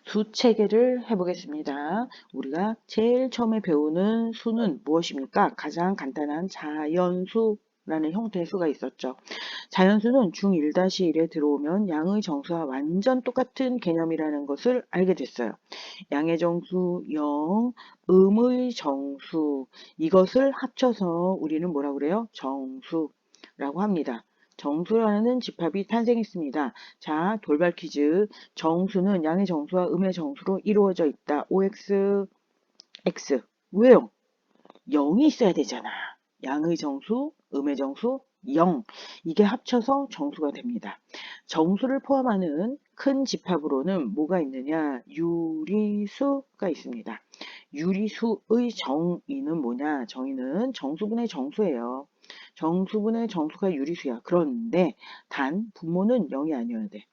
수 체계를 해보겠습니다. 우리가 제일 처음에 배우는 수는 무엇입니까? 가장 간단한 자연수라는 형태의 수가 있었죠. 자연수는 중1-1에 들어오면 양의 정수와 완전 똑같은 개념이라는 것을 알게 됐어요. 양의 정수 0, 음의 정수, 이것을 합쳐서 우리는 뭐라고 그래요? 정수라고 합니다. 정수라는 집합이 탄생했습니다. 자, 돌발 퀴즈. 정수는 양의 정수와 음의 정수로 이루어져 있다. OX, X. 왜요? 0이 있어야 되잖아. 양의 정수, 음의 정수, 0. 이게 합쳐서 정수가 됩니다. 정수를 포함하는 큰 집합으로는 뭐가 있느냐? 유리수가 있습니다. 유리수의 정의는 뭐냐? 정의는 정수분의 정수예요. 정수분의 정수가 유리수야. 그런데 단 분모는 0이 아니어야 돼.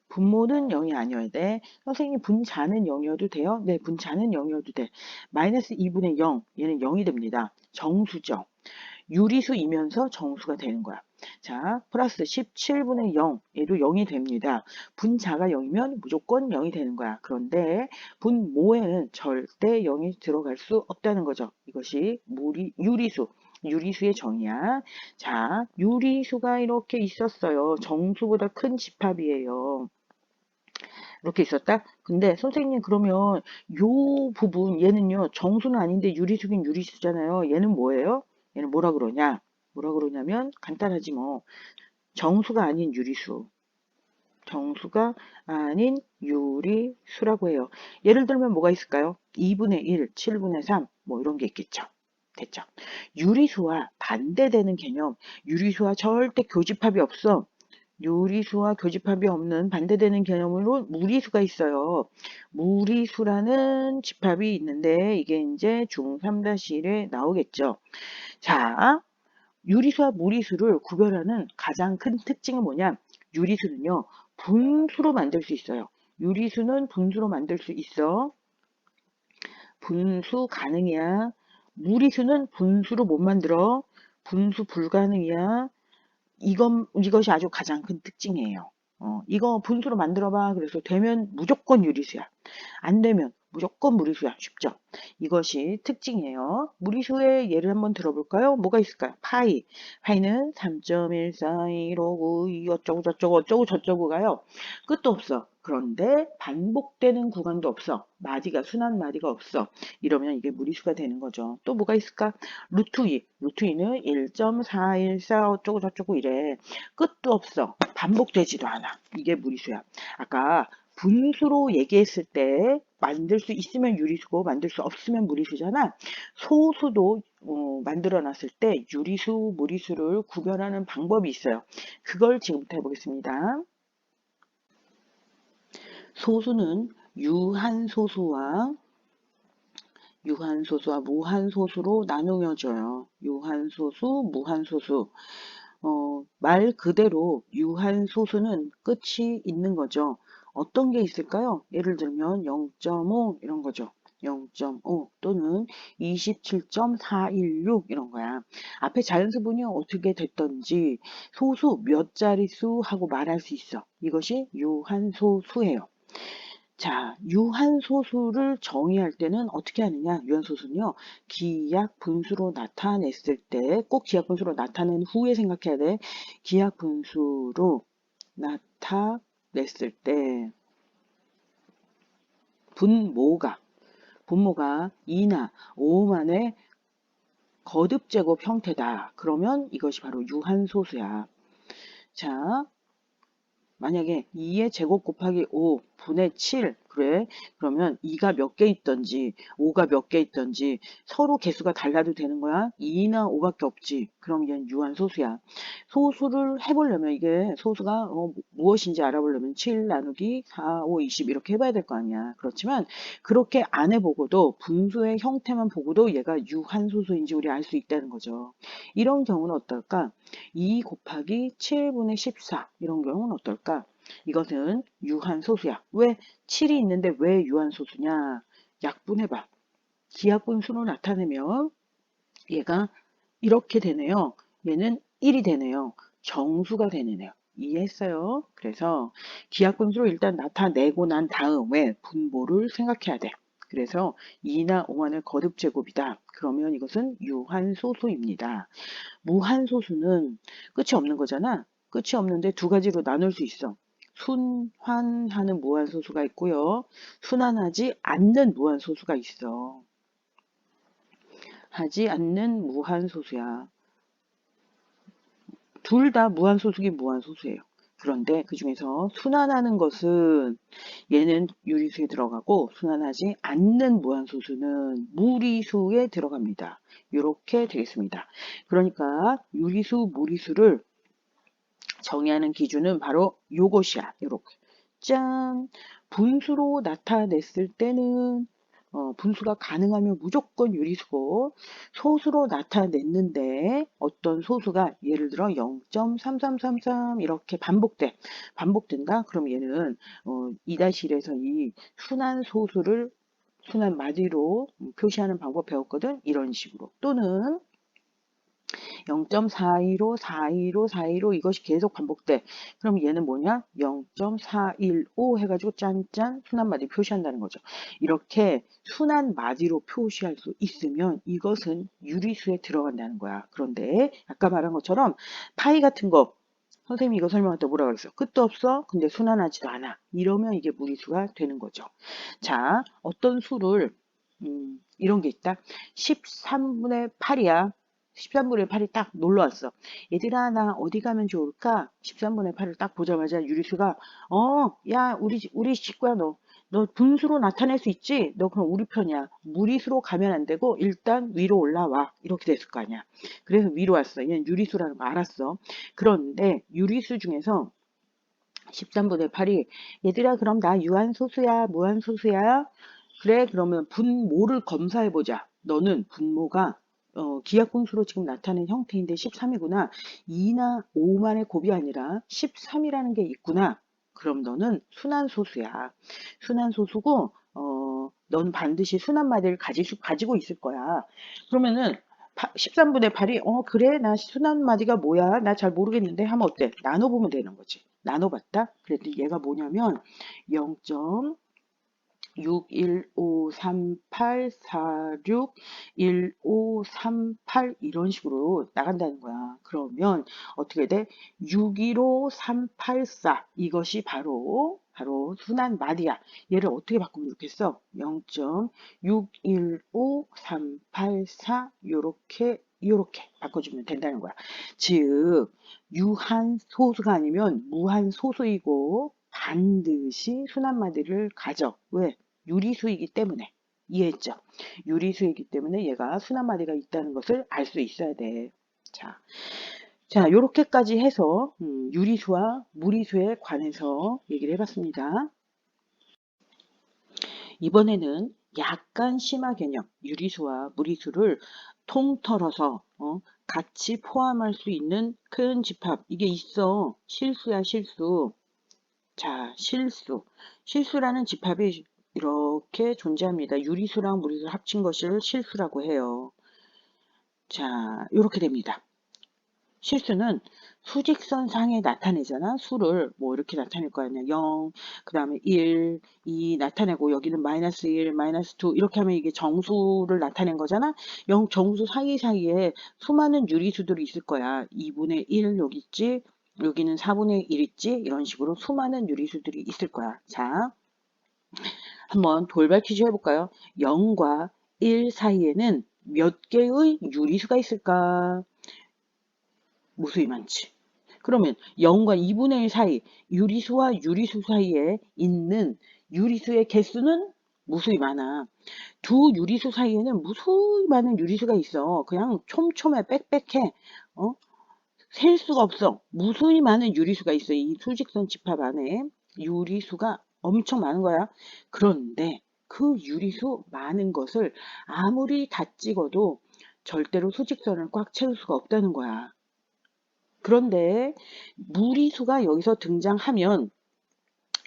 분모는 0이 아니어야 돼. 선생님 분자는 0이어도 돼요? 네, 분자는 0이어도 돼. 마이너스 2분의 0, 얘는 0이 됩니다. 정수죠. 유리수이면서 정수가 되는 거야. 자, 플러스 17분의 0, 얘도 0이 됩니다. 분자가 0이면 무조건 0이 되는 거야. 그런데 분모에는 절대 0이 들어갈 수 없다는 거죠. 이것이 유리수. 유리수의 정의야. 자, 유리수가 이렇게 있었어요. 정수보다 큰 집합이에요. 이렇게 있었다? 근데 선생님 그러면 요 부분 얘는요 정수는 아닌데 유리수긴 유리수잖아요. 얘는 뭐예요? 얘는 뭐라 그러냐? 뭐라 그러냐면 간단하지 뭐. 정수가 아닌 유리수. 정수가 아닌 유리수라고 해요. 예를 들면 뭐가 있을까요? 2분의 1, 7분의 3, 뭐 이런 게 있겠죠. 됐죠? 유리수와 반대되는 개념. 유리수와 절대 교집합이 없어. 유리수와 교집합이 없는 반대되는 개념으로 무리수가 있어요. 무리수라는 집합이 있는데 이게 이제 중3-1에 나오겠죠. 자, 유리수와 무리수를 구별하는 가장 큰 특징은 뭐냐? 유리수는요, 분수로 만들 수 있어요. 유리수는 분수로 만들 수 있어. 분수 가능이야. 무리수는 분수로 못 만들어. 분수 불가능이야. 이것이 아주 가장 큰 특징이에요. 이거 분수로 만들어봐. 그래서 되면 무조건 유리수야. 안 되면 무조건 무리수야. 쉽죠? 이것이 특징이에요. 무리수의 예를 한번 들어볼까요? 뭐가 있을까요? 파이. 파이는 3.1415 어쩌고 저쩌고 어쩌고 저쩌고가요. 끝도 없어. 그런데 반복되는 구간도 없어. 순환 마디가 없어. 이러면 이게 무리수가 되는 거죠. 또 뭐가 있을까? 루트 2. 루트 2는 1.414 어쩌고 저쩌고 이래. 끝도 없어. 반복되지도 않아. 이게 무리수야. 아까 분수로 얘기했을 때 만들 수 있으면 유리수고 만들 수 없으면 무리수잖아. 소수도 만들어 놨을 때 유리수, 무리수를 구별하는 방법이 있어요. 그걸 지금부터 해보겠습니다. 소수는 유한소수와 무한소수로 나누어져요. 유한소수, 무한소수. 말 그대로 유한소수는 끝이 있는 거죠. 어떤 게 있을까요? 예를 들면 0.5 이런 거죠. 0.5 또는 27.416 이런 거야. 앞에 자연수분이 어떻게 됐던지 소수 몇 자릿수 하고 말할 수 있어. 이것이 유한소수예요. 자, 유한소수를 정의할 때는 어떻게 하느냐? 유한소수는요, 기약분수로 나타냈을 때, 꼭 기약분수로 나타낸 후에 생각해야 돼. 기약분수로 나타냈을 때, 분모가 2나 5만의 거듭제곱 형태다. 그러면 이것이 바로 유한소수야. 자, 만약에 2의 제곱 곱하기 5 분의 7 그래 그러면 2가 몇 개 있던지 5가 몇 개 있던지 서로 개수가 달라도 되는 거야. 2나 5밖에 없지. 그럼 얘는 유한소수야. 소수를 해보려면 이게 소수가 무엇인지 알아보려면 7 나누기 4, 5, 20 이렇게 해봐야 될 거 아니야. 그렇지만 그렇게 안 해보고도 분수의 형태만 보고도 얘가 유한소수인지 우리 알 수 있다는 거죠. 이런 경우는 어떨까? 2 곱하기 7분의 14 이런 경우는 어떨까? 이것은 유한소수야. 왜? 7이 있는데 왜 유한소수냐? 약분해봐. 기하분수로 나타내면 얘가 이렇게 되네요. 얘는 1이 되네요. 정수가 되네요. 이해했어요? 그래서 기하분수로 일단 나타내고 난 다음에 분모를 생각해야 돼. 그래서 2나 5만의 거듭제곱이다. 그러면 이것은 유한소수입니다. 무한소수는 끝이 없는 거잖아. 끝이 없는데 두 가지로 나눌 수 있어. 순환하는 무한소수가 있고요. 순환하지 않는 무한소수가 있어. 하지 않는 무한소수야. 둘 다 무한소수긴 무한소수예요. 그런데 그 중에서 순환하는 것은 얘는 유리수에 들어가고 순환하지 않는 무한소수는 무리수에 들어갑니다. 이렇게 되겠습니다. 그러니까 유리수, 무리수를 정의하는 기준은 바로 요것이야. 이렇게. 짠! 분수로 나타냈을 때는 분수가 가능하면 무조건 유리수고 소수로 나타냈는데 어떤 소수가 예를 들어 0.3333 이렇게 반복된다. 그럼 얘는 2-1에서 이 순환 소수를 순환 마디로 표시하는 방법 배웠거든. 이런 식으로. 또는 0.415, 415, 415 이것이 계속 반복돼. 그럼 얘는 뭐냐? 0.415 해가지고 짠짠 순환마디 표시한다는 거죠. 이렇게 순환마디로 표시할 수 있으면 이것은 유리수에 들어간다는 거야. 그런데 아까 말한 것처럼 파이 같은 거 선생님이 이거 설명할 때 뭐라 그랬어? 끝도 없어? 근데 순환하지도 않아. 이러면 이게 무리수가 되는 거죠. 자, 어떤 수를 이런 게 있다. 13분의 8이야. 13분의 8이 딱 놀러 왔어. 얘들아, 나 어디 가면 좋을까? 13분의 8을 딱 보자마자 유리수가, 야, 우리 식구야, 너 분수로 나타낼 수 있지? 너 그럼 우리 편이야. 무리수로 가면 안 되고, 일단 위로 올라와. 이렇게 됐을 거 아니야. 그래서 위로 왔어. 얘는 유리수라는 거 알았어. 그런데 유리수 중에서 13분의 8이, 얘들아, 그럼 나 유한소수야? 무한소수야? 그래, 그러면 분모를 검사해보자. 너는 분모가 기하분수로 지금 나타낸 형태인데 13이구나. 2나 5만의 곱이 아니라 13이라는 게 있구나. 그럼 너는 순환소수야. 순환소수고 넌 반드시 순환마디를 가지고 있을 거야. 그러면은 13분의 8이 그래 나 순환마디가 뭐야 나 잘 모르겠는데 하면 어때? 나눠보면 되는 거지. 나눠봤다? 그랬더니 얘가 뭐냐면 0. 6153846 1538 이런 식으로 나간다는 거야. 그러면 어떻게 돼? 615384 이것이 바로 순환 마디야. 얘를 어떻게 바꾸면 좋겠어? 0.615384 요렇게 바꿔주면 된다는 거야. 즉 유한 소수가 아니면 무한 소수이고 반드시 순환 마디를 가져. 왜? 유리수이기 때문에. 이해했죠? 유리수이기 때문에 얘가 순환마디가 있다는 것을 알 수 있어야 돼. 자, 요렇게까지 해서 유리수와 무리수에 관해서 얘기를 해봤습니다. 이번에는 약간 심화 개념, 유리수와 무리수를 통틀어서 같이 포함할 수 있는 큰 집합, 이게 있어. 실수야, 실수. 자, 실수라는 집합이 이렇게 존재합니다. 유리수랑 무리수 합친 것을 실수라고 해요. 자, 이렇게 됩니다. 실수는 수직선 상에 나타내잖아. 수를 뭐 이렇게 나타낼 거 아니야. 0, 그 다음에 1, 2 나타내고 여기는 마이너스 1, 마이너스 2 이렇게 하면 이게 정수를 나타낸 거잖아. 정수 사이사이에 수많은 유리수들이 있을 거야. 2분의 1 여기 있지. 여기는 4분의 1 있지. 이런 식으로 수많은 유리수들이 있을 거야. 자, 한번 돌발 퀴즈 해볼까요? 0과 1 사이에는 몇 개의 유리수가 있을까? 무수히 많지. 그러면 0과 2분의 1 사이, 유리수와 유리수 사이에 있는 유리수의 개수는 무수히 많아. 두 유리수 사이에는 무수히 많은 유리수가 있어. 그냥 촘촘해, 빽빽해. 셀 수가 없어. 무수히 많은 유리수가 있어. 이 수직선 집합 안에 유리수가 엄청 많은 거야. 그런데 그 유리수 많은 것을 아무리 다 찍어도 절대로 수직선을 꽉 채울 수가 없다는 거야. 그런데 무리수가 여기서 등장하면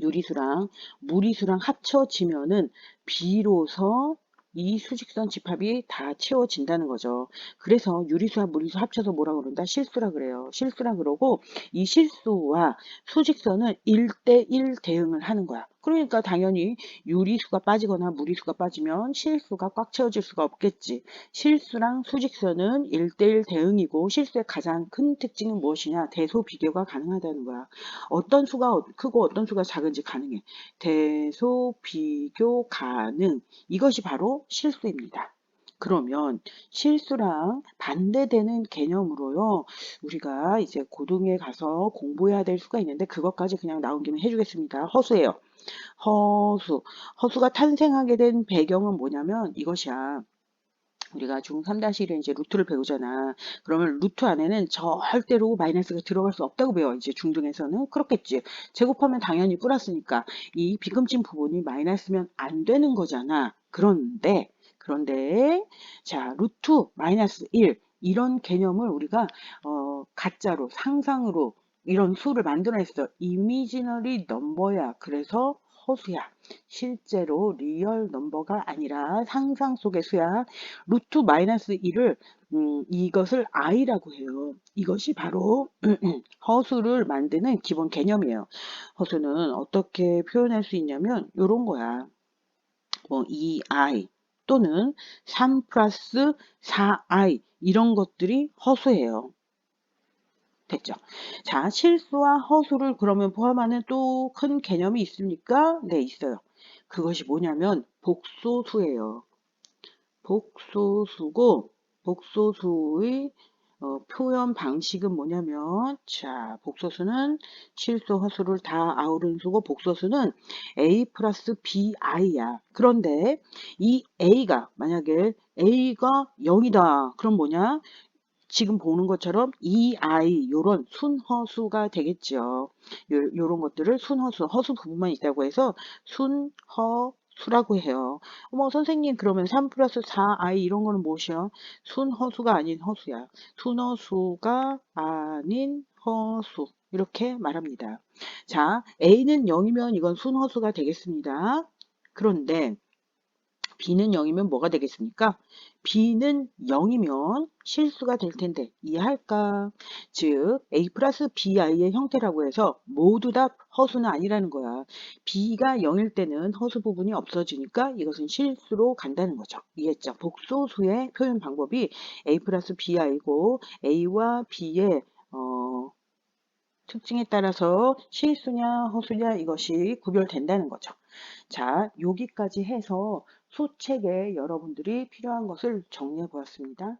유리수랑 무리수랑 합쳐지면은 비로소 이 수직선 집합이 다 채워진다는 거죠. 그래서 유리수와 무리수 합쳐서 뭐라 그런다? 실수라 그래요. 실수라 그러고 이 실수와 수직선은 1대1 대응을 하는 거야. 그러니까 당연히 유리수가 빠지거나 무리수가 빠지면 실수가 꽉 채워질 수가 없겠지. 실수랑 수직선은 1대1 대응이고 실수의 가장 큰 특징은 무엇이냐? 대소 비교가 가능하다는 거야. 어떤 수가 크고 어떤 수가 작은지 가능해. 대소 비교 가능. 이것이 바로 실수입니다. 그러면 실수랑 반대되는 개념으로요. 우리가 이제 고등에 가서 공부해야 될 수가 있는데 그것까지 그냥 나온 김에 해주겠습니다. 허수예요. 허수. 허수가 탄생하게 된 배경은 뭐냐면 이것이야. 우리가 중3-1에 이제 루트를 배우잖아. 그러면 루트 안에는 절대로 마이너스가 들어갈 수 없다고 배워. 이제 중등에서는 그렇겠지. 제곱하면 당연히 플러스니까 이 비금진 부분이 마이너스면 안 되는 거잖아. 그런데 자 루트 마이너스 1 이런 개념을 우리가 가짜로 상상으로 이런 수를 만들어냈어. 이미지너리 넘버야. 그래서 허수야. 실제로 리얼 넘버가 아니라 상상 속의 수야. 루트 마이너스 1을 이것을 i라고 해요. 이것이 바로 허수를 만드는 기본 개념이에요. 허수는 어떻게 표현할 수 있냐면 이런 거야. 뭐 2i 또는 3 플러스 4i 이런 것들이 허수예요. 됐죠? 자, 실수와 허수를 그러면 포함하는 또 큰 개념이 있습니까? 네, 있어요. 그것이 뭐냐면 복소수예요. 복소수고 복소수의 표현 방식은 뭐냐면 자 복소수는 실수 허수를 다 아우르는 수고 복소수는 a 플러스 bi야. 그런데 이 a가 만약에 a가 0이다. 그럼 뭐냐? 지금 보는 것처럼 ei 요런 순허수가 되겠죠. 요런 것들을 순허수, 허수 부분만 있다고 해서 순허수라고 해요. 어머 선생님 그러면 3 플러스 4i 이런 거는 무엇이야? 순허수가 아닌 허수야. 순허수가 아닌 허수. 이렇게 말합니다. 자, a는 0이면 이건 순허수가 되겠습니다. 그런데 b는 0이면 뭐가 되겠습니까? b는 0이면 실수가 될 텐데 이해할까? 즉 a 플러스 bi의 형태라고 해서 모두 다 허수는 아니라는 거야. b가 0일 때는 허수 부분이 없어지니까 이것은 실수로 간다는 거죠. 이해했죠? 복소수의 표현 방법이 a 플러스 bi고 a와 b의 특징에 따라서 실수냐 허수냐 이것이 구별된다는 거죠. 자, 여기까지 해서 소책에 여러분들이 필요한 것을 정리해 보았습니다.